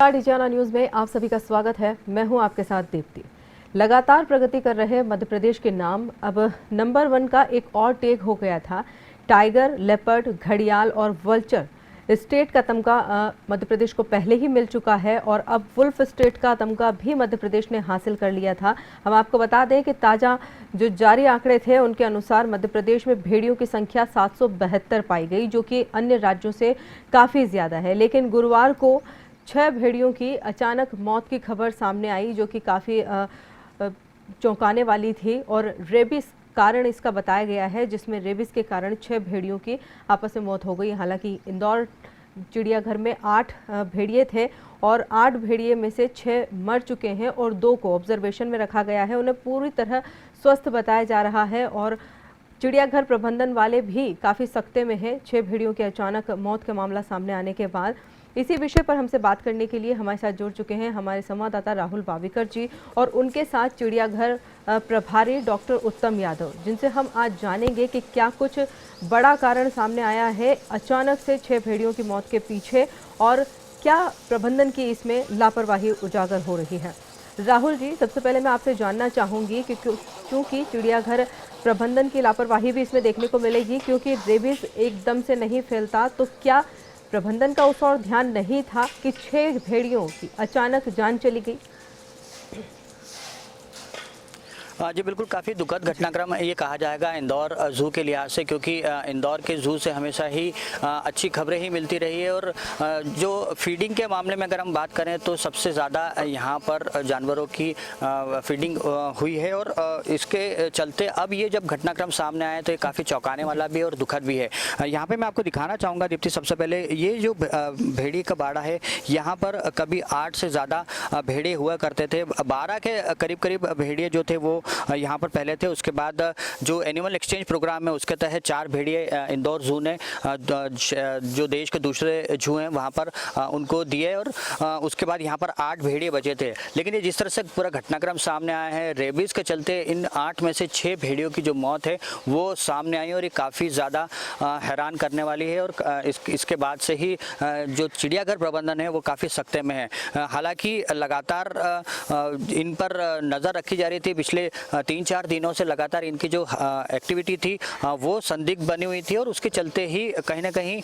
नमस्कार, डीजीआना न्यूज में आप सभी का स्वागत है। मैं हूं आपके साथ दीप्ति। लगातार प्रगति कर रहे मध्य प्रदेश के नाम अब नंबर 1 का एक और टेक हो गया था। टाइगर, लेपर्ड, घड़ियाल और वल्चर स्टेट का तमगा मध्य प्रदेश को पहले ही मिल चुका है और अब वुल्फ स्टेट का तमगा भी मध्य प्रदेश ने हासिल कर लिया था। हम आपको बता दें कि ताज़ा जो जारी आंकड़े थे उनके अनुसार मध्य प्रदेश में भेड़ियों की संख्या 772 पाई गई, जो कि अन्य राज्यों से काफ़ी ज़्यादा है। लेकिन गुरुवार को 6 भेड़ियों की अचानक मौत की खबर सामने आई, जो कि काफ़ी चौंकाने वाली थी और रेबीज कारण इसका बताया गया है, जिसमें रेबीज के कारण 6 भेड़ियों की आपस में मौत हो गई। हालांकि इंदौर चिड़ियाघर में 8 भेड़िए थे और 8 भेड़िए में से 6 मर चुके हैं और 2 को ऑब्जर्वेशन में रखा गया है। उन्हें पूरी तरह स्वस्थ बताया जा रहा है और चिड़ियाघर प्रबंधन वाले भी काफ़ी सख्ते में हैं 6 भेड़ियों की अचानक मौत का मामला सामने आने के बाद। इसी विषय पर हमसे बात करने के लिए हमारे साथ जुड़ चुके हैं हमारे संवाददाता राहुल बाविकर जी और उनके साथ चिड़ियाघर प्रभारी डॉक्टर उत्तम यादव, जिनसे हम आज जानेंगे कि क्या कुछ बड़ा कारण सामने आया है अचानक से 6 भेड़ियों की मौत के पीछे और क्या प्रबंधन की इसमें लापरवाही उजागर हो रही है। राहुल जी, सबसे पहले मैं आपसे जानना चाहूँगी कि क्योंकि चिड़ियाघर प्रबंधन की लापरवाही भी इसमें देखने को मिलेगी, क्योंकि रेबीज एकदम से नहीं फैलता, तो क्या प्रबंधन का उस और ध्यान नहीं था कि 6 भेड़ियों की अचानक जान चली गई? जी बिल्कुल, काफ़ी दुखद घटनाक्रम ये कहा जाएगा इंदौर ज़ू के लिहाज से, क्योंकि इंदौर के ज़ू से हमेशा ही अच्छी खबरें ही मिलती रही है और जो फीडिंग के मामले में अगर हम बात करें तो सबसे ज़्यादा यहाँ पर जानवरों की फीडिंग हुई है और इसके चलते अब ये जब घटनाक्रम सामने आए तो ये काफ़ी चौंकाने वाला भी और दुखद भी है। यहाँ पर मैं आपको दिखाना चाहूँगा दीप्ति, सबसे पहले ये जो भेड़ी का बाड़ा है, यहाँ पर कभी 8 से ज़्यादा भेड़े हुआ करते थे। 12 के करीब करीब भेड़िए जो थे वो यहाँ पर पहले थे। उसके बाद जो एनिमल एक्सचेंज प्रोग्राम है उसके तहत 4 भेड़िए इंदौर जू ने जो देश के दूसरे जू हैं वहाँ पर उनको दिए और उसके बाद यहाँ पर 8 भेड़िए बचे थे। लेकिन ये जिस तरह से पूरा घटनाक्रम सामने आया है, रेबीज़ के चलते इन 8 में से 6 भेड़ियों की जो मौत है वो सामने आई और ये काफ़ी ज़्यादा हैरान करने वाली है और इसके बाद से ही जो चिड़ियाघर प्रबंधन है वो काफ़ी सख्ते में है। हालांकि लगातार इन पर नज़र रखी जा रही थी। पिछले 3-4 दिनों से लगातार इनकी जो एक्टिविटी थी वो संदिग्ध बनी हुई थी और उसके चलते ही कहीं ना कहीं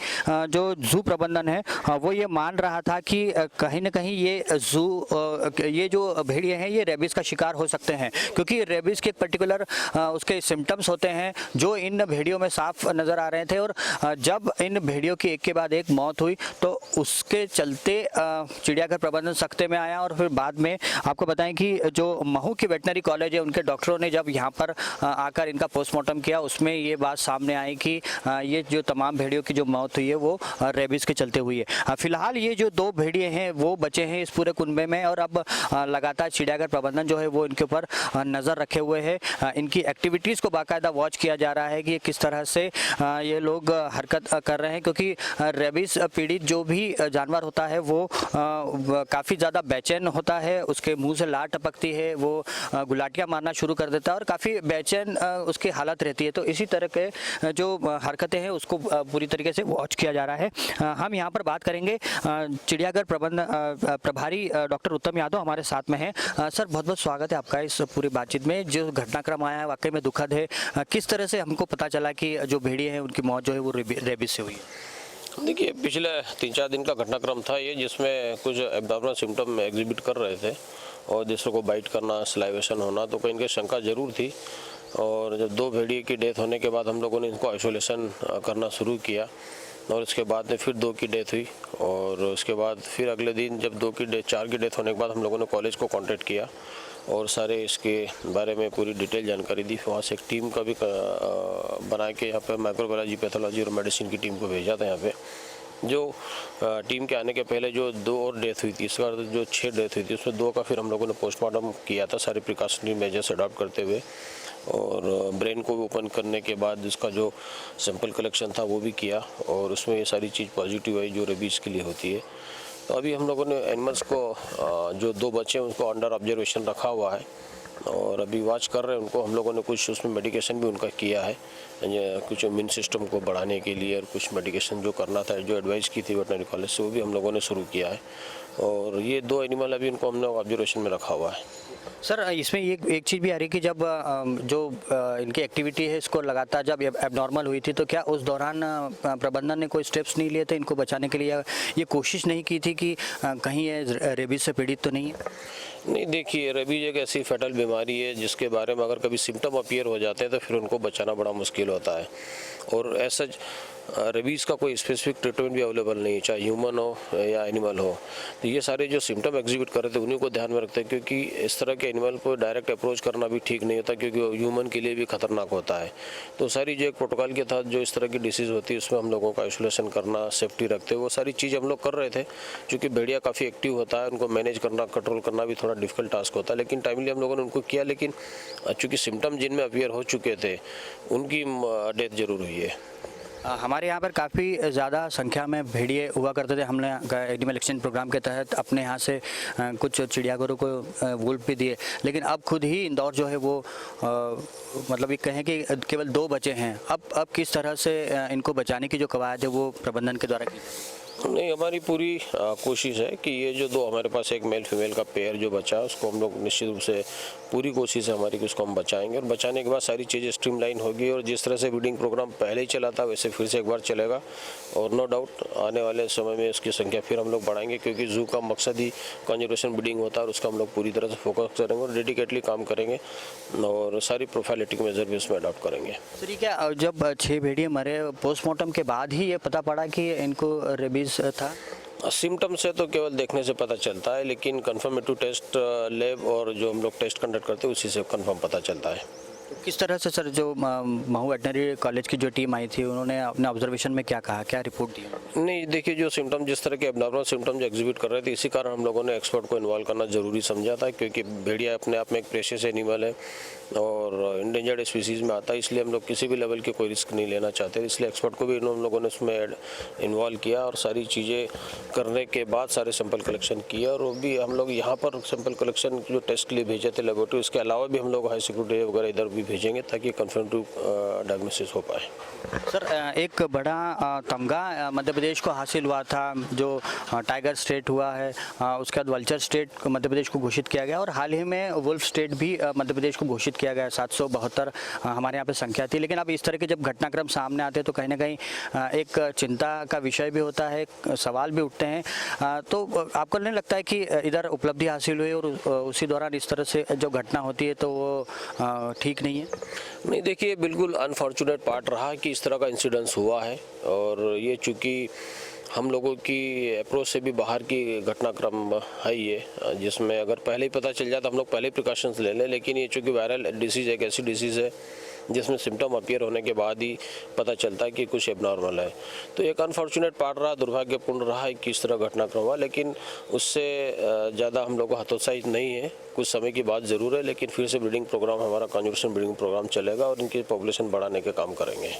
जो जू प्रबंधन है वो ये मान रहा था कि कहीं ना कहीं ये जो भेड़िए हैं ये रेबीज़ का शिकार हो सकते हैं, क्योंकि रेबीज़ के एक पर्टिकुलर उसके सिम्टम्स होते हैं जो इन भेड़ियों में साफ नज़र आ रहे थे। और जब इन भेड़ियों की एक के बाद एक मौत हुई तो उसके चलते चिड़ियाघर प्रबंधन सख्ते में आया और फिर बाद में आपको बताएं कि जो महू की वेटनरी कॉलेज है उनके डॉक्टरों ने जब यहाँ पर आकर इनका पोस्टमार्टम किया उसमें ये बात सामने आई कि ये जो तमाम भेड़ियों की जो मौत हुई है वो रेबीज़ के चलते हुई है। फिलहाल ये जो 2 भेड़िए हैं वो बचे हैं इस पूरे कुनबे में और अब लगातार चिड़ियाघर प्रबंधन जो है वो इनके ऊपर नज़र रखे हुए है। इनकी एक्टिविटीज़ को बाकायदा वॉच किया जा रहा है कि किस तरह से ये लोग हरकत कर रहे हैं, क्योंकि रेबीज़ पीड़ित जो भी जानवर होता है वो काफ़ी ज़्यादा बेचैन होता है, उसके मुँह से लार टपकती है, वो गुलाटियाँ मारना शुरू कर देता है और काफ़ी बेचैन उसकी हालत रहती है। तो इसी तरह के जो हरकतें हैं उसको पूरी तरीके से वॉच किया जा रहा है। हम यहाँ पर बात करेंगे चिड़ियाघर प्रभारी डॉक्टर उत्तम यादव हमारे साथ में हैं। सर, बहुत बहुत स्वागत है आपका इस पूरी बातचीत में। जो घटनाक्रम आया है वाकई में दुखद है। किस तरह से हमको पता चला कि जो भेड़िए हैं उनकी मौत जो है वो रेबीज से हुई है? देखिए, पिछले 3-4 दिन का घटनाक्रम था ये, जिसमें कुछ एब्डोमिनल सिम्टम एग्जिबिट कर रहे थे और दूसरों को बाइट करना, सलाइवेशन होना, तो कहीं ना शंका जरूर थी। और जब 2 भेड़िए की डेथ होने के बाद हम लोगों ने इनको आइसोलेशन करना शुरू किया और उसके बाद में फिर 2 की डेथ हुई और उसके बाद फिर अगले दिन जब 4 की डेथ होने के बाद हम लोगों ने कॉलेज को कॉन्टेक्ट किया और सारे इसके बारे में पूरी डिटेल जानकारी दी। वहाँ से एक टीम का भी बना के यहाँ पे माइक्रोबायोलॉजी, पैथोलॉजी और मेडिसिन की टीम को भेजा था। यहाँ पे जो टीम के आने के पहले जो 2 और डेथ हुई थी, इस बार जो 6 डेथ हुई थी उसमें 2 का फिर हम लोगों ने पोस्टमार्टम किया था सारे प्रिकॉशनरी मेजर्स अडॉप्ट करते हुए और ब्रेन को भी ओपन करने के बाद उसका जो सैंपल कलेक्शन था वो भी किया और उसमें ये सारी चीज़ पॉजिटिव आई जो रेबीज़ के लिए होती है। तो अभी हम लोगों ने एनिमल्स को जो 2 बच्चे हैं उनको अंडर ऑब्जर्वेशन रखा हुआ है और अभी वॉच कर रहे हैं उनको। हम लोगों ने कुछ उसमें मेडिकेशन भी उनका किया है, कुछ इम्यून सिस्टम को बढ़ाने के लिए और कुछ मेडिकेशन जो करना था, जो एडवाइस की थी वेटनरी कॉलेज से, वो भी हम लोगों ने शुरू किया है। और ये 2 एनिमल अभी इनको हमने ऑब्जर्वेशन में रखा हुआ है। सर इसमें एक चीज़ भी आ रही है कि जब इनकी एक्टिविटी है इसको लगातार जब एबनॉर्मल हुई थी तो क्या उस दौरान प्रबंधन ने कोई स्टेप्स नहीं लिए थे इनको बचाने के लिए, या ये कोशिश नहीं की थी कि कहीं ये रेबीज से पीड़ित तो नहीं है? नहीं, देखिए रेबीज एक ऐसी फैटल बीमारी है जिसके बारे में अगर कभी सिम्टम अपीयर हो जाते हैं तो फिर उनको बचाना बड़ा मुश्किल होता है। और ऐसा रेबीज़ का कोई स्पेसिफिक ट्रीटमेंट भी अवेलेबल नहीं है, चाहे ह्यूमन हो या एनिमल हो। तो ये सारे जो सिम्टम एग्जिबिट कर रहे थे उन्हीं को ध्यान में रखते हैं, क्योंकि इस तरह के एनिमल को डायरेक्ट अप्रोच करना भी ठीक नहीं होता, क्योंकि ह्यूमन के लिए भी खतरनाक होता है। तो सारी जो एक प्रोटोकॉल के तहत जो इस तरह की डिसीज़ होती है उसमें हम लोगों का आइसोलेशन करना, सेफ्टी रखते वो सारी चीज़ हम लोग कर रहे थे। क्योंकि भेड़िया काफ़ी एक्टिव होता है, उनको मैनेज करना, कंट्रोल करना भी थोड़ा डिफिकल्ट टास्क होता है, लेकिन टाइमली हम लोगों ने उनको किया। लेकिन चूँकि सिम्टम जिनमें अपीयर हो चुके थे उनकी डेथ जरूर हुई है। हमारे यहाँ पर काफ़ी ज़्यादा संख्या में भेड़िए हुआ करते थे। हमने एनिमल एक्सचेंज प्रोग्राम के तहत अपने यहाँ से कुछ चिड़ियाघरों को वुल्फ भी दिए, लेकिन अब खुद ही इंदौर जो है वो मतलब ये कहें कि केवल 2 बचे हैं। अब किस तरह से इनको बचाने की जो कवायद है वो प्रबंधन के द्वारा की? नहीं, हमारी पूरी कोशिश है कि ये जो 2 हमारे पास एक मेल फीमेल का पेयर जो बचा है उसको हम लोग निश्चित रूप से पूरी कोशिश है हमारी कि उसको हम बचाएंगे, और बचाने के बाद सारी चीज़ें स्ट्रीमलाइन होगी। और जिस तरह से ब्रीडिंग प्रोग्राम पहले ही चला था वैसे फिर से एक बार चलेगा, और नो डाउट आने वाले समय में इसकी संख्या फिर हम लोग बढ़ाएंगे, क्योंकि जू का मकसद ही कंजर्वेशन ब्रीडिंग होता है और उसका हम लोग पूरी तरह से फोकस करेंगे और डेडिकेटली काम करेंगे और सारी प्रोफाइलेटिक मेजर भी उसमें अडॉप्ट करेंगे। सर क्या जब 6 भेड़िए मरे पोस्टमार्टम के बाद ही ये पता पड़ा कि इनको रेबीज था? सिम्टम से तो केवल देखने से पता चलता है, लेकिन कन्फर्मेटिव टेस्ट लैब और जो हम लोग टेस्ट कंडक्ट करते हैं उसी से कंफर्म पता चलता है। किस तरह से सर जो महू वेटनरी कॉलेज की जो टीम आई थी उन्होंने अपने ऑब्जर्वेशन में क्या कहा, क्या रिपोर्ट दी? नहीं, देखिए जो सिम्टम जिस तरह के एबनॉर्मल सिम्टम जो एग्जिबिट कर रहे थे, इसी कारण हम लोगों ने एक्सपर्ट को इन्वॉल्व करना जरूरी समझा था, क्योंकि भेड़िया अपने आप में एक प्रेशियस एनिमल है और इंडेंजर्ड स्पीसीज़ में आता है, इसलिए हम लोग किसी भी लेवल की कोई रिस्क नहीं लेना चाहते। इसलिए एक्सपर्ट को भी हम लोगों ने उसमें इन्वॉल्व किया और सारी चीज़ें करने के बाद सारे सैंपल कलेक्शन किया। और वो भी हम लोग यहाँ पर सैंपल कलेक्शन जो टेस्ट के लिए भेजे थे लेबोरेटरी, इसके अलावा भी हम लोग हाई सिक्योरिटी वगैरह इधर भी भेजेंगे ताकि कन्फर्मेटिव डायग्नोसिस हो पाए। सर एक बड़ा तमगा मध्य प्रदेश को हासिल हुआ था, जो टाइगर स्टेट हुआ है, उसके बाद वल्चर स्टेट मध्य प्रदेश को घोषित किया गया और हाल ही में वुल्फ स्टेट भी मध्य प्रदेश को घोषित किया गया। 772 हमारे यहाँ पे संख्या थी। लेकिन अब इस तरह के जब घटनाक्रम सामने आते हैं तो कहीं ना कहीं एक चिंता का विषय भी होता है, सवाल भी उठते हैं। तो आपको नहीं लगता है कि इधर उपलब्धि हासिल हुई और उसी दौरान इस तरह से जो घटना होती है तो वो ठीक नहीं है? नहीं, देखिए बिल्कुल अनफॉर्चुनेट पार्ट रहा कि इस तरह का इंसिडेंस हुआ है, और ये चूँकि हम लोगों की अप्रोच से भी बाहर की घटनाक्रम है ये, जिसमें अगर पहले ही पता चल जाए तो हम लोग पहले ही प्रिकॉशंस ले लें। लेकिन ये चूँकि वायरल डिसीज़ एक ऐसी डिसीज़ है जिसमें सिम्टम अपीयर होने के बाद ही पता चलता है कि कुछ एबनॉर्मल है। तो एक अनफॉर्चुनेट पार्ट रहा, दुर्भाग्यपूर्ण रहा है कि इस तरह घटनाक्रम हुआ, लेकिन उससे ज़्यादा हम लोग को हतोत्साहित नहीं है। कुछ समय की बात ज़रूर है, लेकिन फिर से ब्रीडिंग प्रोग्राम, हमारा कंजर्वेशन ब्रीडिंग प्रोग्राम चलेगा और इनकी पॉपुलेशन बढ़ाने के काम करेंगे।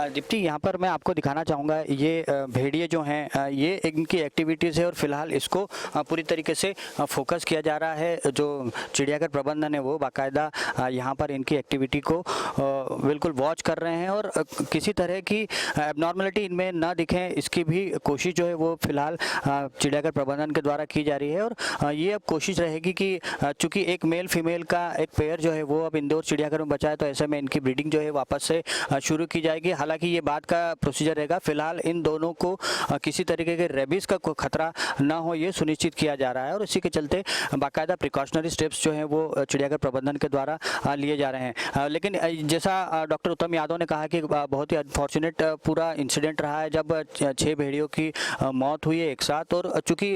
दीप्ति, यहाँ पर मैं आपको दिखाना चाहूँगा ये भेड़िए जो हैं ये इनकी एक्टिविटीज़ है और फिलहाल इसको पूरी तरीके से फोकस किया जा रहा है। जो चिड़ियाघर प्रबंधन है वो बाकायदा यहाँ पर इनकी एक्टिविटी को बिल्कुल वॉच कर रहे हैं और किसी तरह की एबनॉर्मलिटी इनमें ना दिखे इसकी भी कोशिश जो है वो फिलहाल चिड़ियाघर प्रबंधन के द्वारा की जा रही है। और ये अब कोशिश रहेगी कि चूँकि एक मेल फीमेल का एक पेयर जो है वो अब इंदौर चिड़ियाघर में बचा है, तो ऐसे में इनकी ब्रीडिंग जो है वापस से शुरू की जाएगी। हालांकि ये बात का प्रोसीजर रहेगा, फिलहाल इन दोनों को किसी तरीके के रेबीज का कोई खतरा ना हो ये सुनिश्चित किया जा रहा है और इसी के चलते बाकायदा प्रिकॉशनरी स्टेप्स जो हैं वो चिड़ियाघर प्रबंधन के द्वारा लिए जा रहे हैं। लेकिन जैसा डॉक्टर उत्तम यादव ने कहा कि बहुत ही अनफॉर्चुनेट पूरा इंसिडेंट रहा है जब 6 भेड़ियों की मौत हुई है एक साथ। और चूँकि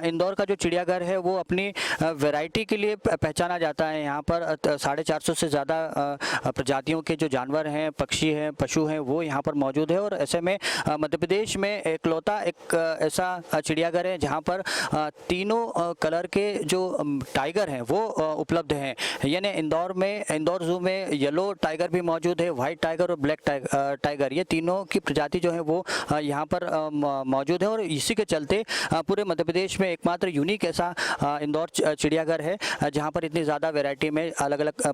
इंदौर का जो चिड़ियाघर है वो अपनी वैरायटी के लिए पहचाना जाता है, यहाँ पर 450 से ज़्यादा प्रजातियों के जो जानवर हैं, पक्षी हैं, पशु हैं वो यहाँ पर मौजूद है। और ऐसे में मध्य प्रदेश में इकलौता एक ऐसा चिड़ियाघर है जहाँ पर तीनों कलर के जो टाइगर हैं वो उपलब्ध हैं। यानी इंदौर जू में येलो टाइगर भी मौजूद है, वाइट टाइगर और ब्लैक टाइगर, ये तीनों की प्रजाति जो है वो यहाँ पर मौजूद है। और इसी के चलते पूरे मध्य प्रदेश में एकमात्र यूनिक ऐसा इंदौर चिड़ियाघर है जहाँ पर इतनी ज़्यादा वैरायटी में अलग अलग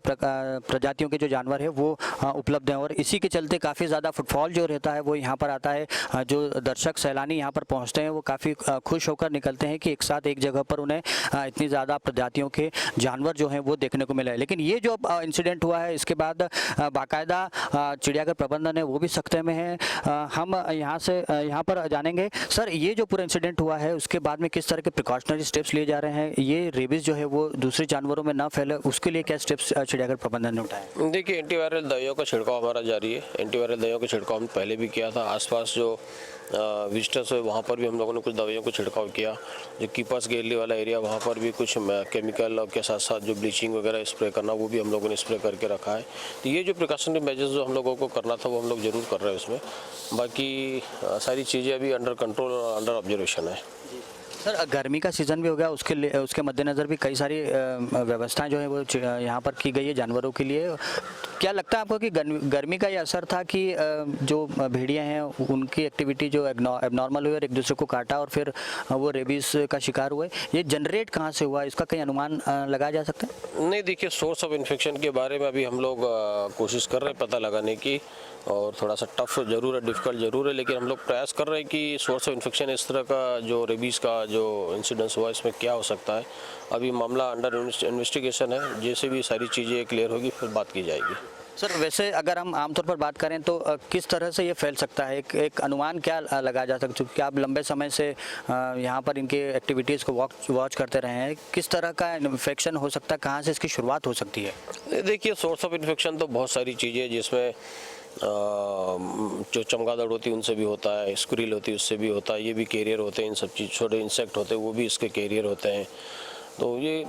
प्रजातियों के जो जानवर है वो उपलब्ध हैं। और इसी के चलते काफ़ी ज़्यादा ज़्यादा फुटफॉल जो रहता है वो यहाँ पर आता है। जो दर्शक सैलानी यहाँ पर पहुँचते हैं वो काफ़ी खुश होकर निकलते हैं कि एक साथ एक जगह पर उन्हें इतनी ज़्यादा प्रजातियों के जानवर जो हैं वो देखने को मिला है। लेकिन ये जो इंसिडेंट हुआ है इसके बाद बाकायदा चिड़ियाघर प्रबंधन है वो भी सख्ते में है। हम यहाँ पर जानेंगे सर, ये जो पूरा इंसिडेंट हुआ है उसके बाद में किस तरह के प्रिकॉशनरी स्टेप्स लिए जा रहे हैं, ये रेबीज जो है वो दूसरे जानवरों में ना फैले उसके लिए क्या स्टेप्स चिड़ियाघर प्रबंधन ने उठाए? देखिए, एंटीवायरल दवाइयों का छिड़काव हमारा जारी है। एंटीवायरल दवाइयों का छिड़काव हमने पहले भी किया था। आसपास जो विजिटर्स है वहाँ पर भी हम लोगों ने कुछ दवाइयों को छिड़काव किया। जो कीपर्स गैलरी वाला एरिया वहाँ पर भी कुछ केमिकल के साथ साथ जो ब्लीचिंग वगैरह स्प्रे करना वो भी हम लोगों ने स्प्रे करके रखा है। तो ये जो प्रिकॉशनरी मेजर्स जो हम लोगों को करना था वो हम लोग ज़रूर कर रहे हैं उसमें। बाकी सारी चीज़ें अभी अंडर कंट्रोल और अंडर ऑब्जर्वेशन है। सर, गर्मी का सीज़न भी हो गया, उसके मद्देनज़र भी कई सारी व्यवस्थाएं जो है वो यहाँ पर की गई है जानवरों के लिए। क्या लगता है आपको कि गर्मी का ये असर था कि जो भेड़िया हैं उनकी एक्टिविटी जो एबनॉर्मल हुई और एक दूसरे को काटा और फिर वो रेबीज का शिकार हुए? ये जनरेट कहाँ से हुआ, इसका कहीं अनुमान लगाया जा सकता है? नहीं, देखिए, सोर्स ऑफ इन्फेक्शन के बारे में अभी हम लोग कोशिश कर रहे हैं पता लगाने की, और थोड़ा सा टफ ज़रूर है, डिफ़िकल्ट ज़रूर है, लेकिन हम लोग प्रयास कर रहे हैं कि सोर्स ऑफ इन्फेक्शन इस तरह का जो रेबीज़ का जो इंसिडेंस हुआ इसमें क्या हो सकता है। अभी मामला अंडर इन्वेस्टिगेशन है। जैसे भी सारी चीज़ें क्लियर होगी फिर बात की जाएगी। सर, वैसे अगर हम आमतौर पर बात करें तो किस तरह से ये फैल सकता है, एक अनुमान क्या लगाया जा सकता है? क्या आप लंबे समय से यहाँ पर इनके एक्टिविटीज़ को वॉच करते रहे हैं, किस तरह का इन्फेक्शन हो सकता है, कहाँ से इसकी शुरुआत हो सकती है? देखिए, सोर्स ऑफ इन्फेक्शन तो बहुत सारी चीज़ें, जिसमें जो चमगादड़ होती है उनसे भी होता है, स्क्विरल होती है उससे भी होता है, ये भी कैरियर होते हैं, इन सब चीज़ छोटे इंसेक्ट होते हैं वो भी इसके कैरियर होते हैं। तो ये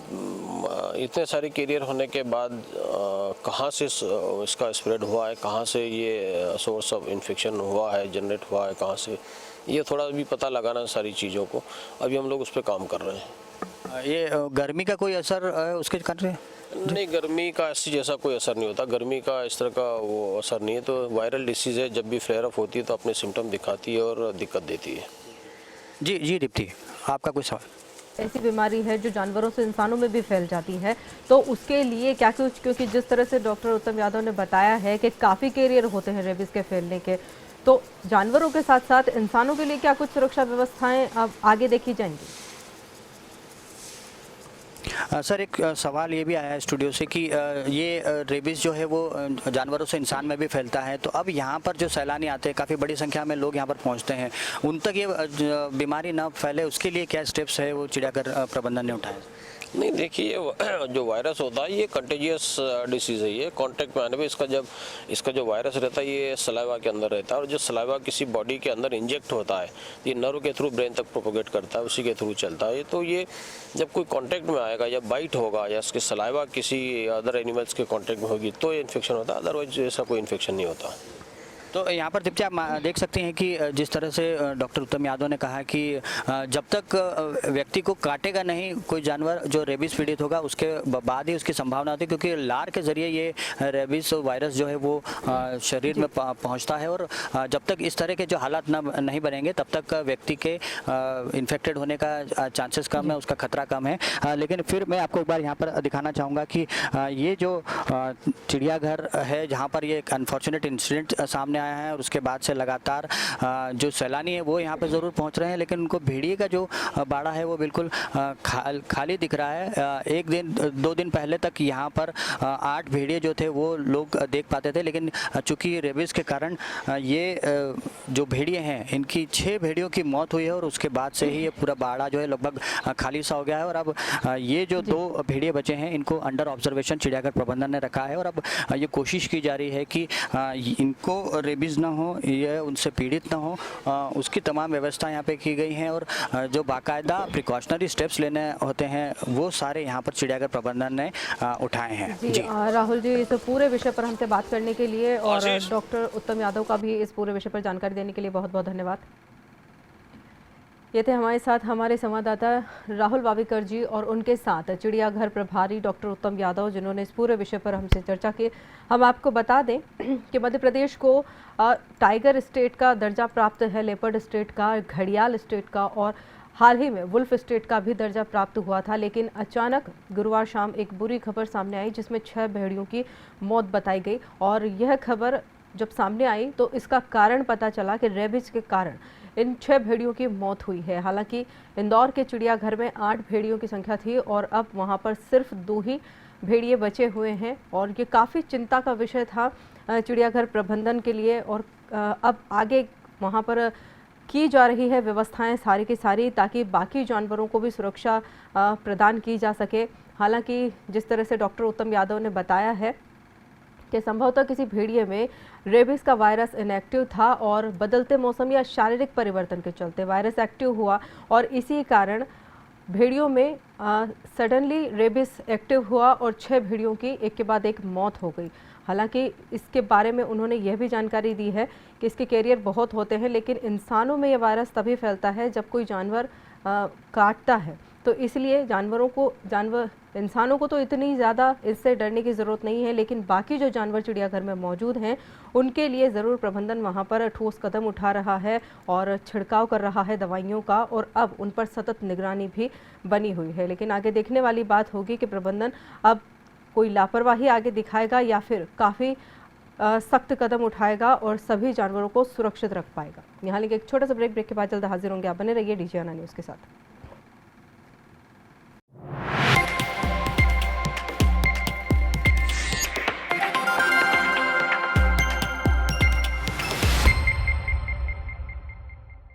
इतने सारे कैरियर होने के बाद कहाँ से इसका स्प्रेड हुआ है, कहाँ से ये सोर्स ऑफ इन्फेक्शन हुआ है, जनरेट हुआ है कहाँ से, ये थोड़ा भी पता लगाना है सारी चीज़ों को। अभी हम लोग उस पर काम कर रहे हैं। ये गर्मी का कोई असर उसके कारण? नहीं, गर्मी का ऐसी जैसा कोई असर नहीं होता। गर्मी का इस तरह का वो असर नहीं है। तो वायरल डिसीज़ है, जब भी फ्लेयर अप होती है तो अपने सिम्टम दिखाती है और दिक्कत देती है। जी दीप्ति, आपका कोई सवाल? ऐसी बीमारी है जो जानवरों से इंसानों में भी फैल जाती है, तो उसके लिए क्या कुछ, क्योंकि जिस तरह से डॉक्टर उत्तम यादव ने बताया है कि काफ़ी कैरियर होते हैं रेबीज के फैलने के, तो जानवरों के साथ साथ इंसानों के लिए क्या कुछ सुरक्षा व्यवस्थाएं अब आगे देखी जाएंगी? सर, एक सवाल ये भी आया है स्टूडियो से कि ये रेबीज़ जो है वो जानवरों से इंसान में भी फैलता है, तो अब यहाँ पर जो सैलानी आते हैं, काफ़ी बड़ी संख्या में लोग यहाँ पर पहुँचते हैं, उन तक ये बीमारी ना फैले उसके लिए क्या स्टेप्स है वो चिड़ियाघर प्रबंधन ने उठाए? नहीं, देखिए, जो वायरस होता है ये कंटेजियस डिसीज़ है। ये कांटेक्ट में आने पे इसका जो वायरस रहता है ये सलाइवा के अंदर रहता है, और जो सलाइवा किसी बॉडी के अंदर इंजेक्ट होता है ये नर्व के थ्रू ब्रेन तक प्रोपोगेट करता है, उसी के थ्रू चलता है। तो ये जब कोई कांटेक्ट में आएगा या बाइट होगा या इसके सलाइवा किसी अदर एनिमल्स के कांटेक्ट में होगी तो ये इन्फेक्शन होता है, अदरवाइज ऐसा कोई इन्फेक्शन नहीं होता। तो यहाँ पर दीप्ति, आप देख सकते हैं कि जिस तरह से डॉक्टर उत्तम यादव ने कहा कि जब तक व्यक्ति को काटेगा नहीं कोई जानवर जो रेबीज़ पीड़ित होगा उसके बाद ही उसकी संभावना होती है, क्योंकि लार के ज़रिए ये रेबीज़ वायरस जो है वो शरीर में पहुँचता है, और जब तक इस तरह के जो हालात नहीं बनेंगे तब तक व्यक्ति के इन्फेक्टेड होने का चांसेस कम है, उसका खतरा कम है। लेकिन फिर मैं आपको एक बार यहाँ पर दिखाना चाहूँगा कि ये जो चिड़ियाघर है जहाँ पर ये एक अनफॉर्चुनेट इंसिडेंट सामने आया है, और उसके बाद से लगातार जो सैलानी है वो यहाँ पर ज़रूर पहुँच रहे हैं, लेकिन उनको भेड़िए का जो बाड़ा है वो बिल्कुल खाली दिख रहा है। एक दिन 2 दिन पहले तक यहाँ पर 8 भेड़िए जो थे वो लोग देख पाते थे, लेकिन चूँकि रेबीज़ के कारण ये जो भेड़िए हैं इनकी 6 भेड़ियों की मौत हुई है, और उसके बाद से ही ये पूरा बाड़ा जो है लगभग खाली सा हो गया है। और अब ये जो 2 भेड़िए बचे हैं इनको अंडर ऑब्जर्वेशन चिड़ियाघर प्रबंधन ने रखा है, और अब ये कोशिश की जा रही है कि इनको रेबीज़ ना हो, ये उनसे पीड़ित ना हो, उसकी तमाम व्यवस्था यहाँ पे की गई हैं, और जो बाकायदा प्रिकॉशनरी स्टेप्स लेने होते हैं वो सारे यहाँ पर चिड़ियाघर प्रबंधन ने उठाए हैं। जी, राहुल जी, इस पूरे विषय पर हमसे बात करने के लिए और डॉक्टर उत्तम यादव का भी इस पूरे विषय पर जानकारी देने के लिए बहुत बहुत धन्यवाद। ये थे हमारे साथ हमारे संवाददाता राहुल वावेकर जी और उनके साथ चिड़ियाघर प्रभारी डॉक्टर उत्तम यादव, जिन्होंने इस पूरे विषय पर हमसे चर्चा की। हम आपको बता दें कि मध्य प्रदेश को टाइगर स्टेट का दर्जा प्राप्त है, लेपर्ड स्टेट का, घड़ियाल स्टेट का और हाल ही में वुल्फ स्टेट का भी दर्जा प्राप्त हुआ था। लेकिन अचानक गुरुवार शाम एक बुरी खबर सामने आई जिसमें 6 भेड़ियों की मौत बताई गई, और यह खबर जब सामने आई तो इसका कारण पता चला कि रेबीज के कारण इन 6 भेड़ियों की मौत हुई है। हालांकि इंदौर के चिड़ियाघर में 8 भेड़ियों की संख्या थी और अब वहां पर सिर्फ 2 ही भेड़िए बचे हुए हैं और ये काफ़ी चिंता का विषय था चिड़ियाघर प्रबंधन के लिए। और अब आगे वहां पर की जा रही है व्यवस्थाएं सारी की सारी, ताकि बाकी जानवरों को भी सुरक्षा प्रदान की जा सके। हालांकि जिस तरह से डॉक्टर उत्तम यादव ने बताया है कि संभवतः किसी भेड़िए में रेबीज का वायरस इनएक्टिव था और बदलते मौसम या शारीरिक परिवर्तन के चलते वायरस एक्टिव हुआ और इसी कारण भेड़ियों में सडनली रेबीज एक्टिव हुआ और 6 भेड़ियों की एक के बाद एक मौत हो गई। हालांकि इसके बारे में उन्होंने यह भी जानकारी दी है कि इसके कैरियर बहुत होते हैं, लेकिन इंसानों में यह वायरस तभी फैलता है जब कोई जानवर काटता है। तो इसलिए इंसानों को तो इतनी ज़्यादा इससे डरने की ज़रूरत नहीं है, लेकिन बाकी जो जानवर चिड़ियाघर में मौजूद हैं उनके लिए ज़रूर प्रबंधन वहां पर ठोस कदम उठा रहा है और छिड़काव कर रहा है दवाइयों का, और अब उन पर सतत निगरानी भी बनी हुई है। लेकिन आगे देखने वाली बात होगी कि प्रबंधन अब कोई लापरवाही आगे दिखाएगा या फिर काफ़ी सख्त कदम उठाएगा और सभी जानवरों को सुरक्षित रख पाएगा। यहाँ लेके एक छोटा सा ब्रेक के बाद जल्द हाजिर होंगे। आप बने रहिए DGNR न्यूज़ के साथ।